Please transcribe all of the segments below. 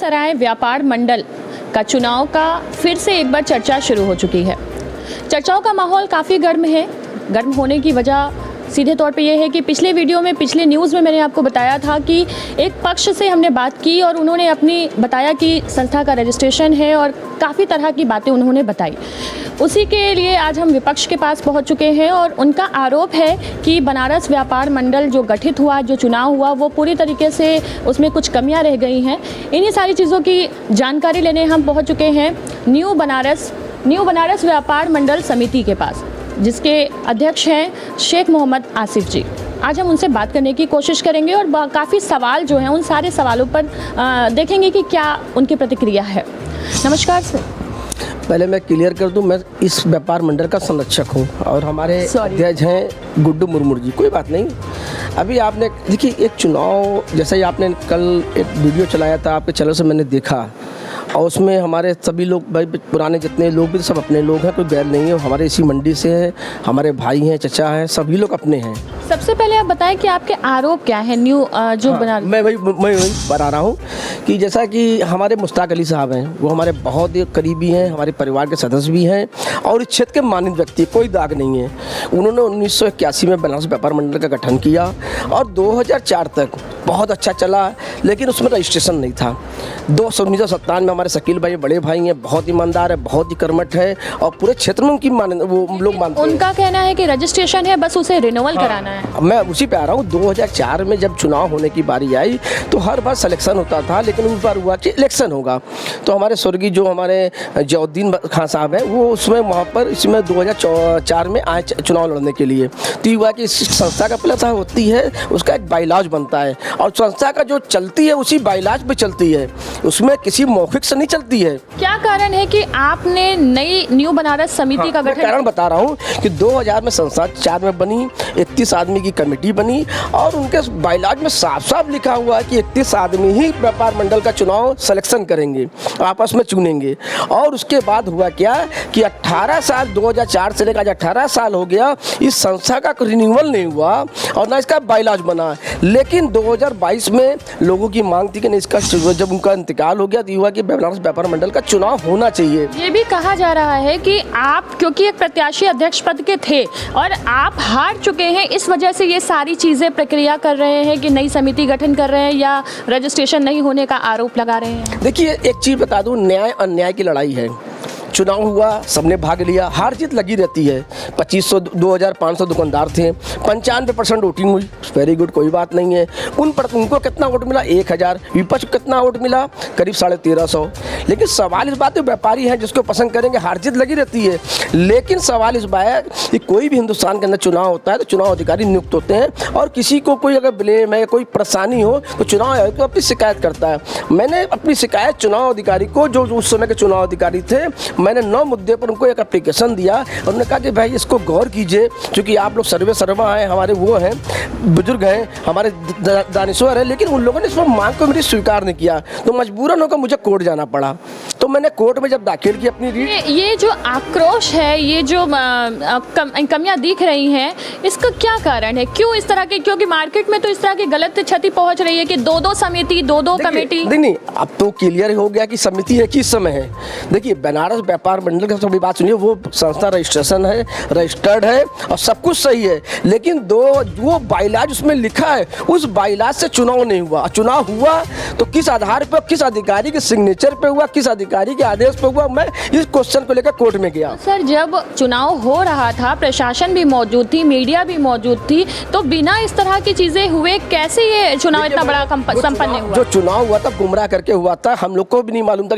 सराय व्यापार मंडल का चुनाव का फिर से एक बार चर्चा शुरू हो चुकी है। चर्चाओं का माहौल काफ़ी गर्म है। गर्म होने की वजह सीधे तौर पे ये है कि पिछले वीडियो में, पिछले न्यूज़ में मैंने आपको बताया था कि एक पक्ष से हमने बात की और उन्होंने अपनी बताया कि संस्था का रजिस्ट्रेशन है और काफ़ी तरह की बातें उन्होंने बताई। उसी के लिए आज हम विपक्ष के पास पहुंच चुके हैं और उनका आरोप है कि बनारस व्यापार मंडल जो गठित हुआ, जो चुनाव हुआ, वो पूरी तरीके से उसमें कुछ कमियां रह गई हैं। इन्हीं सारी चीज़ों की जानकारी लेने हम पहुंच चुके हैं न्यू बनारस व्यापार मंडल समिति के पास, जिसके अध्यक्ष हैं शेख मोहम्मद आसिफ जी। आज हम उनसे बात करने की कोशिश करेंगे और काफ़ी सवाल जो हैं उन सारे सवालों पर देखेंगे कि क्या उनकी प्रतिक्रिया है। नमस्कार सर। पहले मैं क्लियर कर दूं, मैं इस व्यापार मंडल का संरक्षक हूं और हमारे अध्यक्ष हैं गुड्डू मुर्मू जी। कोई बात नहीं। अभी आपने देखिए एक चुनाव, जैसे ही आपने कल एक वीडियो चलाया था आपके चैनल से, मैंने देखा और उसमें हमारे सभी लोग, भाई पुराने जितने लोग भी सब अपने लोग हैं, कोई गैर नहीं है। हमारे इसी मंडी से है, हमारे भाई हैं, चचा हैं, सभी लोग अपने हैं। सबसे पहले आप बताएं कि आपके आरोप क्या है न्यू जो बना। मैं वही बता रहा हूँ कि जैसा कि हमारे मुश्ताक अली साहब हैं, वो हमारे बहुत ही करीबी हैं, हमारे परिवार के सदस्य भी हैं और इस क्षेत्र के मानित व्यक्ति, कोई दाग नहीं है। उन्होंने 1981 में बनारस व्यापार मंडल का गठन किया और 2004 तक बहुत अच्छा चला, लेकिन उसमें रजिस्ट्रेशन नहीं था। 1997 में हमारे शकील भाई बड़े भाई हैं, बहुत ईमानदार है, बहुत ही कर्मठ है और पूरे क्षेत्र में उनकी वो लोग मानते हैं। उनका कहना है कि रजिस्ट्रेशन है, बस उसे रिन्यूअल कराना है। मैं उसी पे आ रहा हूँ। 2004 में जब चुनाव होने की बारी आई तो हर बार सिलेक्शन होता था, लेकिन उस बार हुआ कि इलेक्शन होगा। तो हमारे स्वर्गीय जो हमारे जौद्दीन खान साहब हैं, वो उसमें वहाँ पर इसमें 2004 में आए चुनाव लड़ने के लिए। तो हुआ कि इस संस्था का प्लस होती है, उसका एक बाइलाज बनता है और संस्था का जो चलती है उसी बाइलाज पे चलती है, उसमें किसी मौखिक से नहीं चलती है। क्या कारण है कि आपने नई न्यू बनारस समिति का गठन? कारण बता रहा हूँ कि 2000 में संस्था 4 में बनी, 31 आदमी की कमेटी बनी और उनके बाइलाज में साफ साफ लिखा हुआ है कि 31 आदमी ही व्यापार मंडल का चुनाव सिलेक्शन करेंगे, आपस में चुनेंगे। और उसके बाद हुआ क्या कि 18 साल 2004 से लेकर 18 साल हो गया, इस संस्था का रिन्यूअल नहीं हुआ और ना इसका बाइलाज बना। लेकिन 2022 में लोगों की मांग थी कि नहीं, इसका जब उनका इंतकाल हो गया तो हुआ कि बनारस व्यापार मंडल का चुनाव होना चाहिए। ये भी कहा जा रहा है कि आप क्योंकि एक प्रत्याशी अध्यक्ष पद के थे और आप हार चुके हैं, इस वजह से ये सारी चीज़ें प्रक्रिया कर रहे हैं कि नई समिति गठन कर रहे हैं या रजिस्ट्रेशन नहीं होने का आरोप लगा रहे हैं। देखिए एक चीज़ बता दूं, न्याय अन्याय की लड़ाई है। चुनाव हुआ, सबने भाग लिया, हार जीत लगी रहती है। 2500 2500 दुकानदार थे, 95% वोटिंग हुई, वेरी गुड, कोई बात नहीं है। उनको कितना वोट मिला? 1000। विपक्ष को कितना वोट मिला? करीब 1350। लेकिन सवाल इस बात है, व्यापारी हैं जिसको पसंद करेंगे, हार जीत लगी रहती है। लेकिन सवाल इस बात है कि कोई भी हिंदुस्तान के अंदर चुनाव होता है तो चुनाव अधिकारी नियुक्त होते हैं और किसी को कोई अगर ब्लेम है, कोई परेशानी हो तो चुनाव आयोग को अपनी शिकायत करता है। मैंने अपनी शिकायत चुनाव अधिकारी को, जो उस समय के चुनाव अधिकारी थे, मैंने 9 मुद्दे पर उनको एक एप्लीकेशन दिया और उन्होंने कहा कि भाई इसको गौर कीजिए, क्योंकि आप लोग सर्वा हैं, हमारे वो हैं, बुजुर्ग हैं, हमारे दानिश्वर हैं, लेकिन उन लोगों ने इसमें मांग को मेरी स्वीकार नहीं किया। तो मजबूरन होकर मुझे कोर्ट जाना पड़ा। तो मैंने कोर्ट में जब दाखिल की अपनी रीट। ये जो आक्रोश है, ये जो कमियां दिख रही हैं, इसका क्या कारण है? क्यों इस तरह के, क्योंकि मार्केट में तो इस तरह की गलत क्षति पहुंच रही है कि 2-2 समिति, 2-2 कमेटी। नहीं, अब तो क्लियर हो गया कि समिति एक ही समय है। देखिए बनारस व्यापार मंडल का थोड़ी बात सुनिए, वो संस्था रजिस्ट्रेशन है, रजिस्टर्ड है और सब कुछ सही है, लेकिन वो बाइलाज उसमें लिखा है, उस बाइलाज से चुनाव नहीं हुआ। चुनाव हुआ तो किस आधार पर, किस अधिकारी के सिग्नेचर पे हुआ, किस अधिकारी के आदेश पे हुआ? मैं इस क्वेश्चन को लेकर कोर्ट में गया। सर, जब चुनाव हो रहा था, प्रशासन भी मौजूद थी, मीडिया भी मौजूद थी, तो बिना इस तरह की चीजें हुए कैसे ये चुनाव इतना बड़ा संपन्न हुआ? जो चुनाव हुआ था गुमराह करके हुआ था, हम लोग को भी नहीं मालूम तक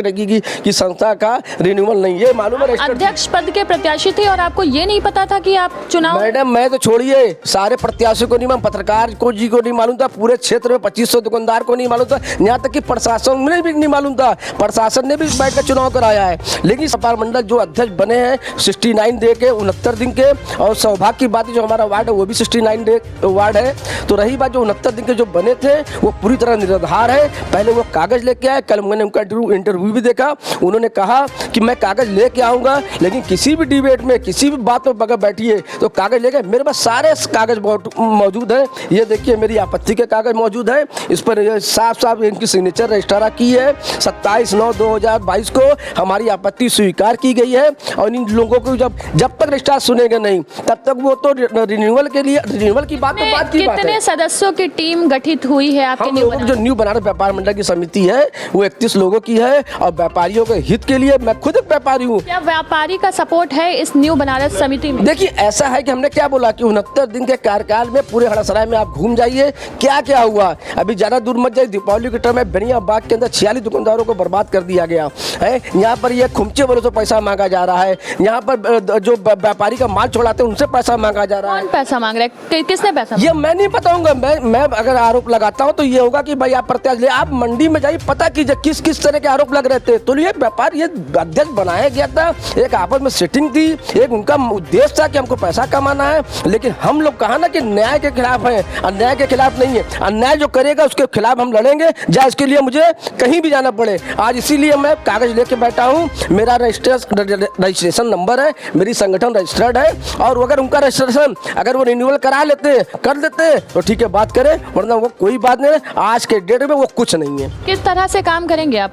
कि संस्था का रिन्यूअल नहीं, ये मालूम है। अध्यक्ष पद के प्रत्याशी थे और आपको ये नहीं पता था कि आप चुनाव? मैडम मैं तो छोड़िए, सारे प्रत्याशियों को नहीं मालूम, पत्रकार को जी को नहीं मालूम था, पूरे क्षेत्र में 2500 दुकानदार को नहीं मालूम था, यहाँ तक कि प्रशासन में भी नहीं मालूम था। प्रशासन ने भी बैठ कर चुनाव कराया है। लेकिन व्यापार मंडल जो अध्यक्ष बने हैं 69 डे के 69 दिन के, और सौभाग्य की बात है जो हमारा वार्ड है वो भी 69 डे वार्ड है। तो रही बात जो 69 दिन के जो बने थे वो पूरी तरह निराधार है। पहले वो कागज़ लेके आए, कल मैंने उनका इंटरव्यू भी देखा, उन्होंने कहा कि मैं कागज़ लेके आऊँगा, लेकिन किसी भी डिबेट में किसी भी बात में अगर बैठिए तो कागज़ लेके, मेरे पास सारे कागज़ मौजूद हैं। ये देखिए मेरी आपत्ति के कागज़ मौजूद हैं, इस पर साफ साफ इनकी सिग्नेचर रजिस्ट्रार की है। 27/9/2022 को हमारी आपत्ति स्वीकार की गई है, और इन लोगों को जब तक रजिस्ट्रार सुनेंगे नहीं तब तक वो तो रिन्यूअल के लिए, रिन्यूअल की बात तो बात की बात है। कितने सदस्यों की टीम गठित हुई है आपके? हम लोगों की जो न्यू बनारस व्यापार मंडल की समिति है वो 31 लोगों की है, और व्यापारियों के हित के लिए, मैं खुद एक व्यापारी हूँ। क्या व्यापारी का सपोर्ट है इस न्यू बनारस समिति में? देखिए ऐसा है कि हमने क्या बोला कि 69 दिन के कार्यकाल में पूरे हड़सराय में आप घूम जाइए, क्या क्या हुआ। अभी ज़्यादा दूर मत जाइए, दीपावली के टाइम में बेनिया बाग के अंदर 46 दुकानदारों को बर्बाद कर दिया गया है। यहाँ पर ये खुमचे वालों से पैसा मांगा जा रहा है, यहाँ पर जो व्यापारी का माल छोड़ाते हैं उनसे पैसा मांगा जा रहा है। कौन पैसा मांग रहा है? किसने पैसा? ये मैं नहीं बताऊंगा। मैं अगर आरोप लगाता हूँ तो ये होगा कि भाई आप प्रत्याशी, आप मंडी में जाइए, पता कीजिए किस किस तरह के आरोप लग रहे थे। तो ये व्यापार, ये अध्यक्ष बनाया गया था, एक आपस में सेटिंग थी, एक उनका उद्देश्य था कि हमको पैसा कमाना है। लेकिन हम लोग कहा ना कि न्याय के खिलाफ हैं, अन्याय के खिलाफ नहीं है। अन्याय जो करेगा उसके खिलाफ हम लड़ेंगे, चाहे इसके लिए मुझे कहीं भी जाना पड़े। आज इसीलिए मैं कागज लेके बैठा हूँ, मेरा रजिस्ट्रेशन नंबर है, मेरी संगठन रजिस्टर्ड है, और अगर उनका रजिस्ट्रेशन अगर वो रिन्यूअल करा लेते कर देते तो ठीक है बात करें, वरना वो कोई बात नहीं है। आज के डेट में वो कुछ नहीं है। किस तरह से काम करेंगे आप?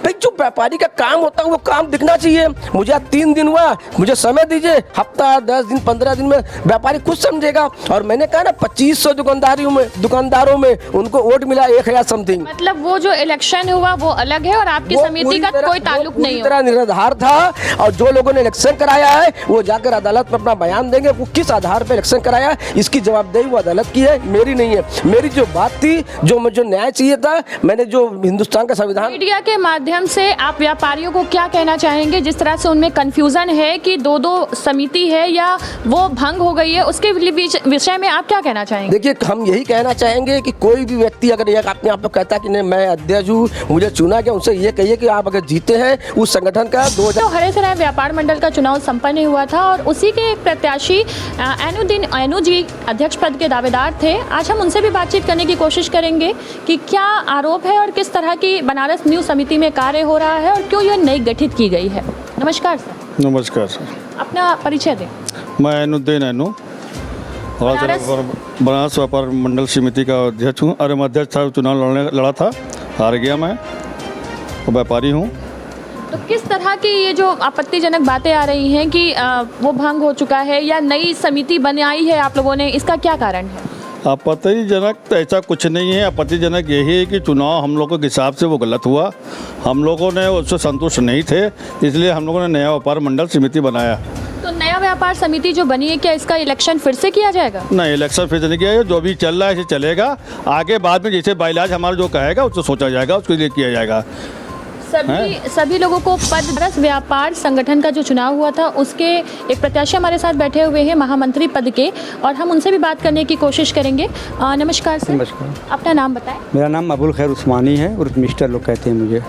भाई जो व्यापारी का काम होता है वो काम दिखना चाहिए। मुझे 3 दिन हुआ, मुझे समय दीजिए, हफ्ता 10 दिन 15 दिन में व्यापारी खुद समझेगा। और मैंने कहा ना 2500 दुकानदारों में उनको वोट मिला 1000 समथिंग। मतलब वो जो इलेक्शन हुआ वो अलग है और आपकी समिति का कोई ताल्लुक नहीं है? तरह निराधार था, और जो लोगों ने इलेक्शन कराया है वो जाकर अदालत में अपना बयान देंगे, वो किस आधार पर इलेक्शन कराया इसकी जवाबदेही वो अदालत की है, मेरी नहीं है। मेरी जो बात थी, जो मुझे न्याय चाहिए था, मैंने जो हिंदुस्तान का संविधान, मीडिया के माध्यम से आप व्यापारियों को क्या कहना चाहेंगे? जिस तरह से उनमें कंफ्यूजन है कि दो समिति है या वो भंग हो गई है, उसके विषय में आप क्या कहना चाहेंगे? देखिए हम यही कहना चाहेंगे कि कोई भी व्यक्ति अगर ये अपने आप को कहता है कि नहीं मैं अध्यक्ष हूँ, मुझे चुना गया, उनसे ये कहिए कि आप अगर जीते हैं उस संगठन का 2000 तो हड़सराय व्यापार मंडल का चुनाव संपन्न हुआ था और उसी के एक प्रत्याशी एनु जी अध्यक्ष पद के दावेदार थे। आज हम उनसे भी बातचीत करने की कोशिश करेंगे कि क्या आरोप है और किस तरह की बनारस न्यू समिति में कार्य हो रहा है और क्यों यह नई गठित की गई है। नमस्कार सर। नमस्कार सर। अपना परिचय दें। मैं एनुद्दीन एनु बनारस व्यापार मंडल समिति का अध्यक्ष हूँ। अरे मैं अध्यक्ष था, चुनाव लड़ा था, हार गया मैं, और व्यापारी हूँ। तो किस तरह की ये जो आपत्तिजनक बातें आ रही हैं कि वो भंग हो चुका है या नई समिति बनाई है आप लोगों ने, इसका क्या कारण है? आपत्तिजनक तो ऐसा कुछ नहीं है। आपत्तिजनक यही है कि चुनाव हम लोगों के हिसाब से वो गलत हुआ, हम लोगों ने उससे संतुष्ट नहीं थे, इसलिए हम लोगों ने नया व्यापार मंडल समिति बनाया। तो नया व्यापार समिति जो बनी है, क्या इसका इलेक्शन फिर से किया जाएगा? नहीं, इलेक्शन फिर से नहीं किया, जो भी चल रहा है ऐसे चलेगा। आगे बाद में जैसे बाइलाज हमारा जो कहेगा उससे सोचा जाएगा, उसके लिए किया जाएगा। सभी लोगों को बनारस व्यापार संगठन का जो चुनाव हुआ था उसके एक प्रत्याशी हमारे साथ बैठे हुए हैं महामंत्री पद के, और हम उनसे भी बात करने की कोशिश करेंगे। नमस्कार सर। नमस्कार। अपना नाम बताएं। मेरा नाम अबुल खैर उस्मानी है और मिस्टर लोग कहते हैं मुझे।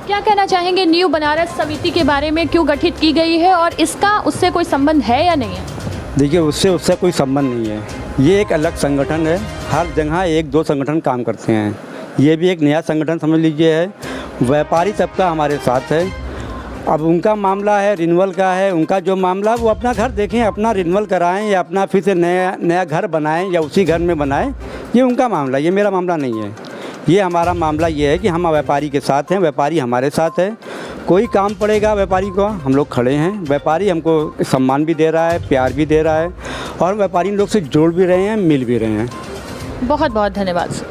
क्या कहना चाहेंगे न्यू बनारस समिति के बारे में, क्यों गठित की गई है और इसका उससे कोई संबंध है या नहीं है? देखिए उससे कोई संबंध नहीं है, ये एक अलग संगठन है। हर जगह 1-2 संगठन काम करते हैं, ये भी एक नया संगठन समझ लीजिए है। व्यापारी सबका हमारे साथ है। अब उनका मामला है रिन्यूअल का है, उनका जो मामला वो अपना घर देखें, अपना रिन्यूअल कराएं या अपना फिर से नया घर बनाएं या उसी घर में बनाएं, ये उनका मामला, ये मेरा मामला नहीं है। ये हमारा मामला ये है कि हम व्यापारी के साथ हैं, व्यापारी हमारे साथ है। कोई काम पड़ेगा व्यापारी को, हम लोग खड़े हैं। व्यापारी हमको सम्मान भी दे रहा है, प्यार भी दे रहा है, और व्यापारी लोग से जोड़ भी रहे हैं, मिल भी रहे हैं। बहुत बहुत धन्यवाद।